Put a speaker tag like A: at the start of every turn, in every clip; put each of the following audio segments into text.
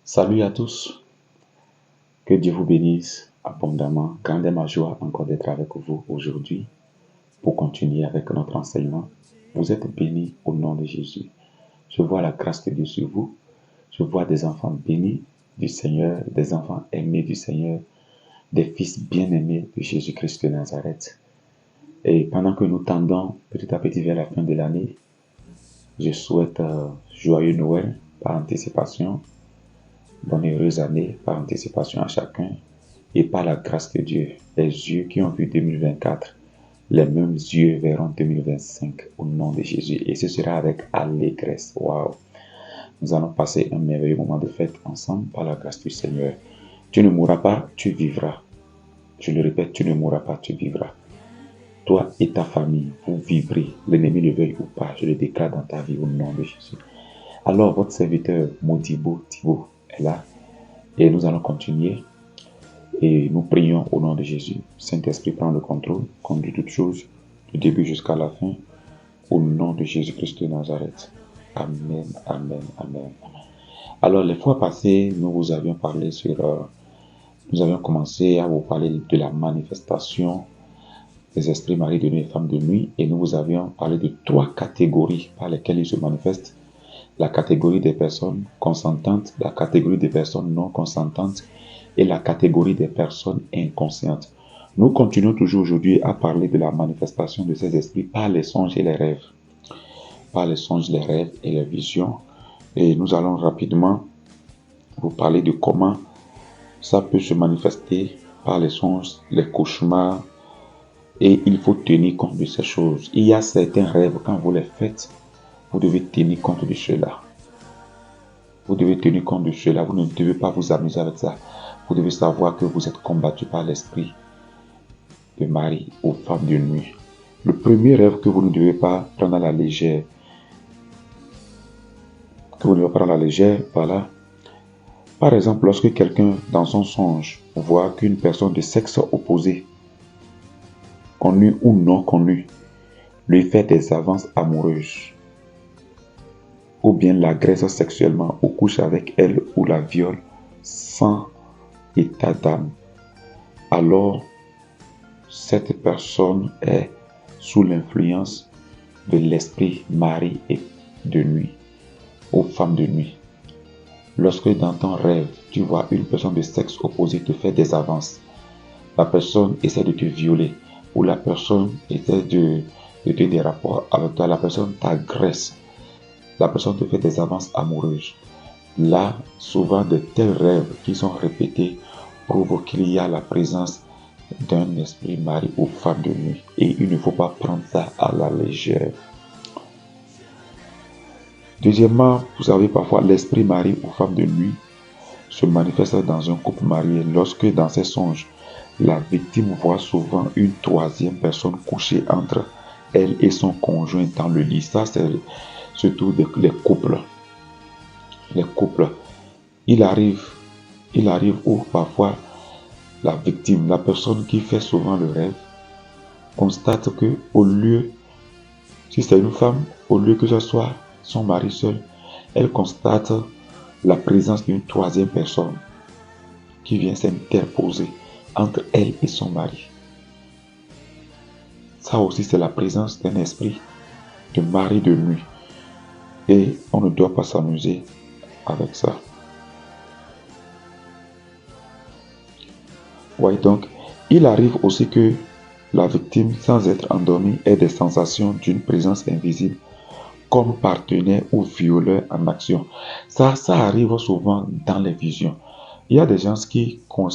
A: Salut à tous, que Dieu vous bénisse abondamment. Grande est ma joie encore d'être avec vous aujourd'hui pour continuer avec notre enseignement. Vous êtes bénis au nom de Jésus. Je vois la grâce de Dieu sur vous. Je vois des enfants bénis du Seigneur, des enfants aimés du Seigneur, des fils bien-aimés de Jésus-Christ de Nazareth. Et pendant que nous tendons petit à petit vers la fin de l'année, je souhaite joyeux Noël par anticipation. Bonne heureuse année par anticipation à chacun et par la grâce de Dieu, les yeux qui ont vu 2024, les mêmes yeux verront 2025 au nom de Jésus et ce sera avec allégresse. Waouh! Nous allons passer un merveilleux moment de fête ensemble par la grâce du Seigneur. Tu ne mourras pas, tu vivras. Je le répète, tu ne mourras pas, tu vivras. Toi et ta famille, vous vivrez, l'ennemi le veuille ou pas, je le déclare dans ta vie au nom de Jésus. Alors, votre serviteur Modibo Thibault est là et nous allons continuer et nous prions au nom de Jésus. Saint-Esprit, prend le contrôle, conduit toutes choses, du début jusqu'à la fin, au nom de Jésus-Christ de Nazareth. Amen, amen, amen. Alors, les fois passées, nous avions commencé à vous parler de la manifestation des esprits maris de nuit et femmes de nuit, et nous vous avions parlé de 3 catégories par lesquelles ils se manifestent. La catégorie des personnes consentantes, la catégorie des personnes non consentantes et la catégorie des personnes inconscientes. Nous continuons toujours aujourd'hui à parler de la manifestation de ces esprits par les songes et les rêves. Par les songes, les rêves et les visions. Et nous allons rapidement vous parler de comment ça peut se manifester par les songes, les cauchemars. Et il faut tenir compte de ces choses. Il y a certains rêves, quand vous les faites, vous devez tenir compte de cela. Vous devez tenir compte de cela. Vous ne devez pas vous amuser avec ça. Vous devez savoir que vous êtes combattu par l'esprit de mari ou femme de nuit. Le premier rêve que vous ne devez pas prendre à la légère, voilà. Par exemple, lorsque quelqu'un dans son songe voit qu'une personne de sexe opposé, connue ou non connue, lui fait des avances amoureuses, ou bien l'agresse sexuellement, ou couche avec elle, ou la viole sans état d'âme, alors cette personne est sous l'influence de l'esprit mari et de nuit, ou femme de nuit. Lorsque dans ton rêve, tu vois une personne de sexe opposé te faire des avances, la personne essaie de te violer, ou la personne essaie de ter des rapports avec toi, la personne t'agresse, la personne te fait des avances amoureuses. Là, souvent de tels rêves qui sont répétés prouvent qu'il y a la présence d'un esprit mari ou femme de nuit. Et il ne faut pas prendre ça à la légère. Deuxièmement, vous savez, parfois l'esprit mari ou femme de nuit se manifeste dans un couple marié lorsque dans ses songes, la victime voit souvent une troisième personne couchée entre elle et son conjoint dans le lit. Ça, c'est surtout les couples. Les couples. Il arrive où parfois la victime, la personne qui fait souvent le rêve, constate que au lieu, si c'est une femme, au lieu que ce soit son mari seul, elle constate la présence d'une troisième personne qui vient s'interposer entre elle et son mari. Ça aussi, c'est la présence d'un esprit de mari de nuit. Et on ne doit pas s'amuser avec ça. Ouais, donc, il arrive aussi que la victime, sans être endormie, ait des sensations d'une présence invisible comme partenaire ou violeur en action. Ça arrive souvent dans les visions. Il y a des gens qui ont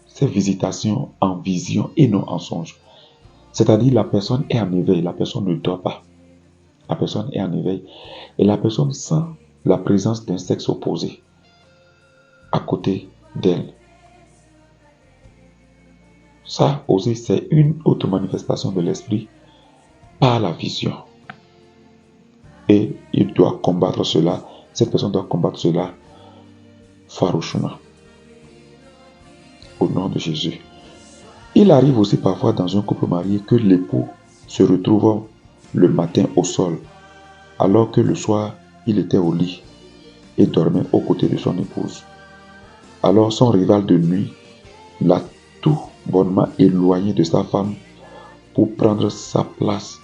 A: ces visitations en vision et non en songe. C'est-à-dire la personne est en éveil, la personne ne dort pas. La personne est en éveil et la personne sent la présence d'un sexe opposé à côté d'elle. Ça aussi, c'est une autre manifestation de l'esprit par la vision. Et il doit combattre cela, cette personne doit combattre cela farouchement. Au nom de Jésus. Il arrive aussi parfois dans un couple marié que l'époux se retrouve le matin au sol, alors que le soir, il était au lit. et dormait aux côtés de son épouse. Alors son rival de nuit l'a tout bonnement éloigné de sa femme pour prendre sa place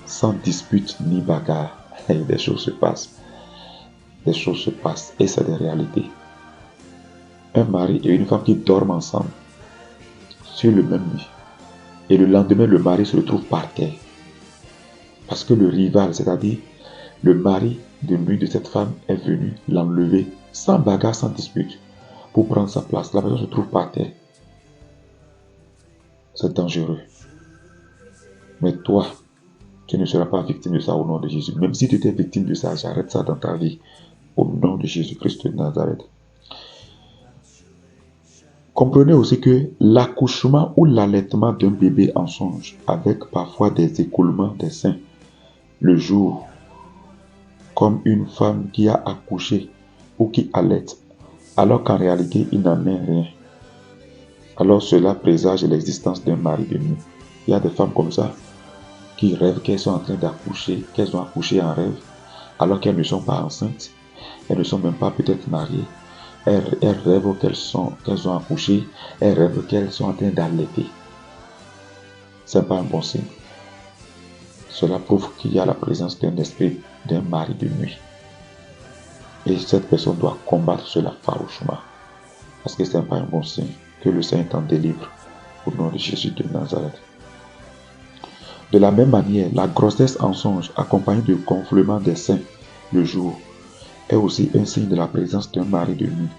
A: sans dispute ni bagarre. Et des choses se passent. Des choses se passent et c'est des réalités. Un mari et une femme qui dorment ensemble sur le même lit. Et le lendemain, le mari se retrouve par terre. Parce que le rival, c'est-à-dire le mari de nuit de cette femme, est venu l'enlever sans bagarre, sans dispute, pour prendre sa place. La personne se trouve par terre. C'est dangereux. Mais toi, tu ne seras pas victime de ça au nom de Jésus. Même si tu étais victime de ça, j'arrête ça dans ta vie. Au nom de Jésus-Christ de Nazareth. Comprenez aussi que l'accouchement ou l'allaitement d'un bébé en songe, avec parfois des écoulements des seins, le jour, comme une femme qui a accouché ou qui allaite, alors qu'en réalité, il n'en est rien. Alors cela présage l'existence d'un mari de nuit. Il y a des femmes comme ça qui rêvent qu'elles sont en train d'accoucher, qu'elles ont accouché en rêve, alors qu'elles ne sont pas enceintes, elles ne sont même pas peut-être mariées. Elles rêvent qu'elles ont accouché, elles rêvent qu'elles sont en train d'allaiter. Ce n'est pas un bon signe. Cela prouve qu'il y a la présence d'un esprit, d'un mari de nuit. Et cette personne doit combattre cela farouchement. Parce que ce n'est pas un bon signe. Que le Seigneur t'en délivre au nom de Jésus de Nazareth. De la même manière, la grossesse en songe accompagnée de gonflement des seins le jour est aussi un signe de la présence d'un mari de nuit,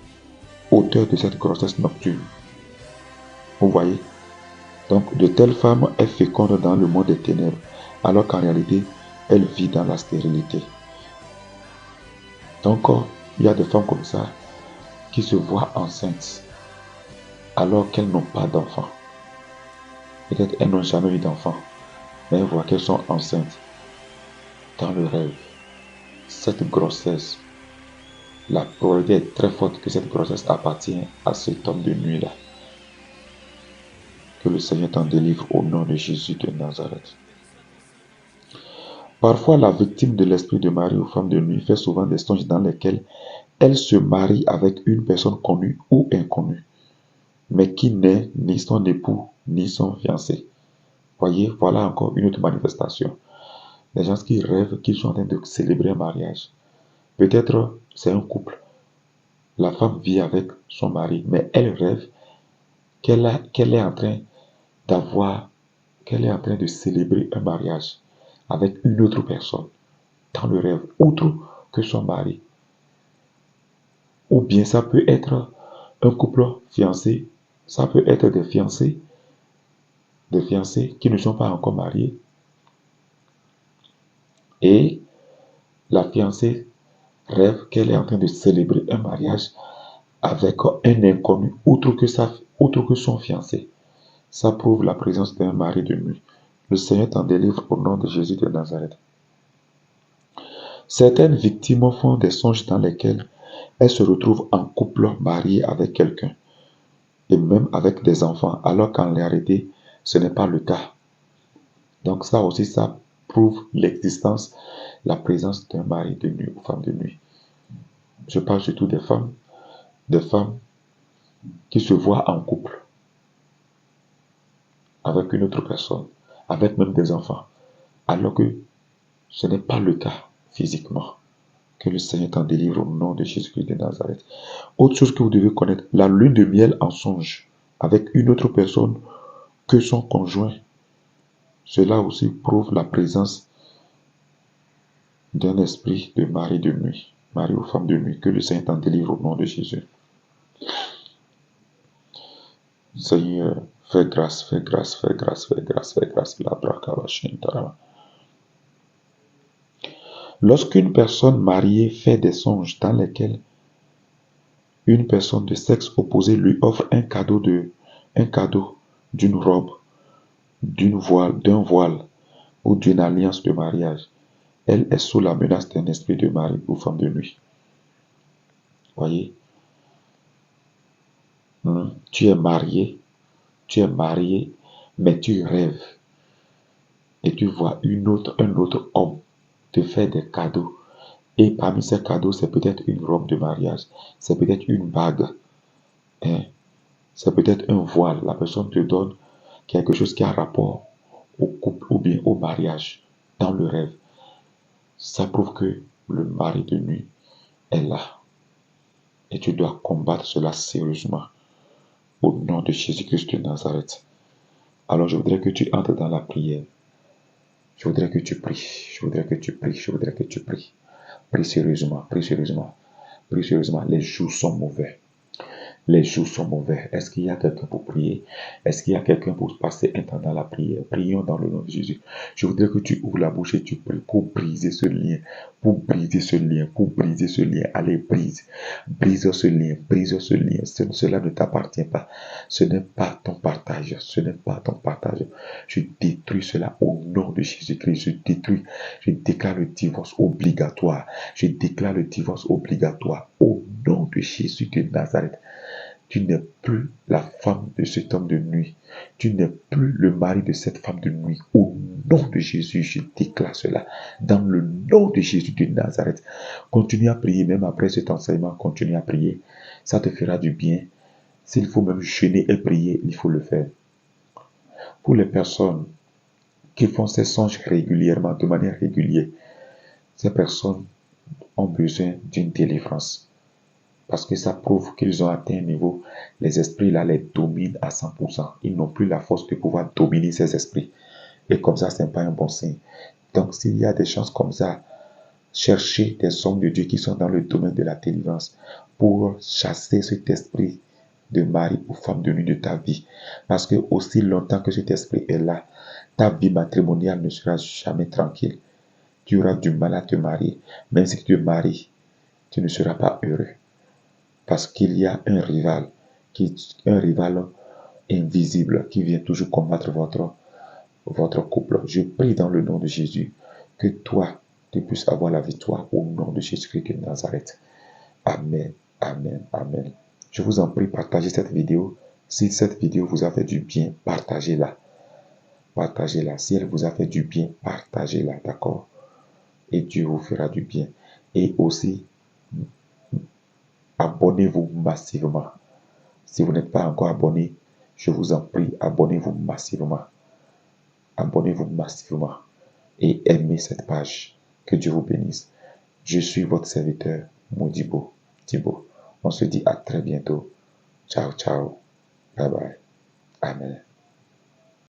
A: auteur de cette grossesse nocturne. Vous voyez? Donc, de telles femmes, elles fécondent dans le monde des ténèbres, alors qu'en réalité, elles vivent dans la stérilité. Donc, il y a des femmes comme ça qui se voient enceintes, alors qu'elles n'ont pas d'enfants. Peut-être elles n'ont jamais eu d'enfants, mais elles voient qu'elles sont enceintes dans le rêve. Cette grossesse, la probabilité est très forte que cette grossesse appartient à cet homme de nuit-là. Que le Seigneur t'en délivre au nom de Jésus de Nazareth. Parfois, la victime de l'esprit de mari ou femme de nuit fait souvent des songes dans lesquels elle se marie avec une personne connue ou inconnue, mais qui n'est ni son époux ni son fiancé. Voyez, voilà encore une autre manifestation. Les gens qui rêvent qu'ils sont en train de célébrer un mariage. Peut-être c'est un couple. La femme vit avec son mari, mais elle rêve qu'elle est en train qu'elle est en train de célébrer un mariage avec une autre personne dans le rêve, autre que son mari. Ou bien ça peut être un couple fiancé, ça peut être des fiancés qui ne sont pas encore mariés. Et la fiancée rêve qu'elle est en train de célébrer un mariage avec un inconnu autre que son fiancé. Ça prouve la présence d'un mari de nuit. Le Seigneur t'en délivre au nom de Jésus de Nazareth. Certaines victimes font des songes dans lesquels elles se retrouvent en couple marié avec quelqu'un et même avec des enfants, alors qu'en réalité, ce n'est pas le cas. Donc ça aussi, ça prouve l'existence, la présence d'un mari de nuit ou femme de nuit. Je parle surtout des femmes qui se voient en couple avec une autre personne, avec même des enfants, alors que ce n'est pas le cas physiquement. Que le Seigneur t'en délivre au nom de Jésus-Christ de Nazareth. Autre chose que vous devez connaître, la lune de miel en songe avec une autre personne que son conjoint. Cela aussi prouve la présence d'un esprit de mari de nuit, mari ou femme de nuit. Que le Seigneur t'en délivre au nom de Jésus. Seigneur, fais grâce, fais grâce, fais grâce, fais grâce, fais grâce. La braka. Lorsqu'une personne mariée fait des songes dans lesquels une personne de sexe opposé lui offre un cadeau d'une robe, d'un voile ou d'une alliance de mariage, elle est sous la menace d'un esprit de mari ou femme de nuit. Voyez, tu es marié, mais tu rêves et tu vois un autre homme te faire des cadeaux Et parmi ces cadeaux, c'est peut-être une robe de mariage, c'est peut-être une bague, hein, c'est peut-être un voile. La personne te donne quelque chose qui a rapport au couple ou bien au mariage dans le rêve. Ça prouve que le mari de nuit est là. Et tu dois combattre cela sérieusement au nom de Jésus-Christ de Nazareth. Alors je voudrais que tu entres dans la prière. Je voudrais que tu pries. Je voudrais que tu pries. Je voudrais que tu pries. Prie sérieusement. Prie sérieusement. Prie sérieusement. Les jours sont mauvais. Les jours sont mauvais. Est-ce qu'il y a quelqu'un pour prier? Est-ce qu'il y a quelqu'un pour passer un temps dans la prière? Prions dans le nom de Jésus. Je voudrais que tu ouvres la bouche et tu pries pour briser ce lien. Pour briser ce lien. Pour briser ce lien. Allez, brise. Brise ce lien. Brise ce lien. Cela ne t'appartient pas. Ce n'est pas ton partage. Ce n'est pas ton partage. Je détruis cela au nom de Jésus-Christ. Je détruis. Je déclare le divorce obligatoire. Je déclare le divorce obligatoire au nom de Jésus de Nazareth. Tu n'es plus la femme de cet homme de nuit. Tu n'es plus le mari de cette femme de nuit. Au nom de Jésus, je déclare cela. Dans le nom de Jésus de Nazareth. Continue à prier, même après cet enseignement, continue à prier. Ça te fera du bien. S'il faut même jeûner et prier, il faut le faire. Pour les personnes qui font ces songes régulièrement, de manière régulière, ces personnes ont besoin d'une délivrance. Parce que ça prouve qu'ils ont atteint un niveau, les esprits là les dominent à 100%. Ils n'ont plus la force de pouvoir dominer ces esprits. Et comme ça, ce n'est pas un bon signe. Donc, s'il y a des chances comme ça, cherchez des hommes de Dieu qui sont dans le domaine de la délivrance pour chasser cet esprit de mari ou femme de nuit de ta vie. Parce que aussi longtemps que cet esprit est là, ta vie matrimoniale ne sera jamais tranquille. Tu auras du mal à te marier. Même si tu te maries, tu ne seras pas heureux. Parce qu'il y a un rival invisible qui vient toujours combattre votre couple. Je prie dans le nom de Jésus que toi, tu puisses avoir la victoire au nom de Jésus-Christ de Nazareth. Amen, amen, amen. Je vous en prie, partagez cette vidéo. Si cette vidéo vous a fait du bien, partagez-la. Partagez-la. Si elle vous a fait du bien, partagez-la, d'accord? Et Dieu vous fera du bien. Et aussi, abonnez-vous massivement. Si vous n'êtes pas encore abonné, je vous en prie, abonnez-vous massivement. Abonnez-vous massivement et aimez cette page. Que Dieu vous bénisse. Je suis votre serviteur, Modibo Thibaut. On se dit à très bientôt. Ciao, ciao. Bye bye. Amen.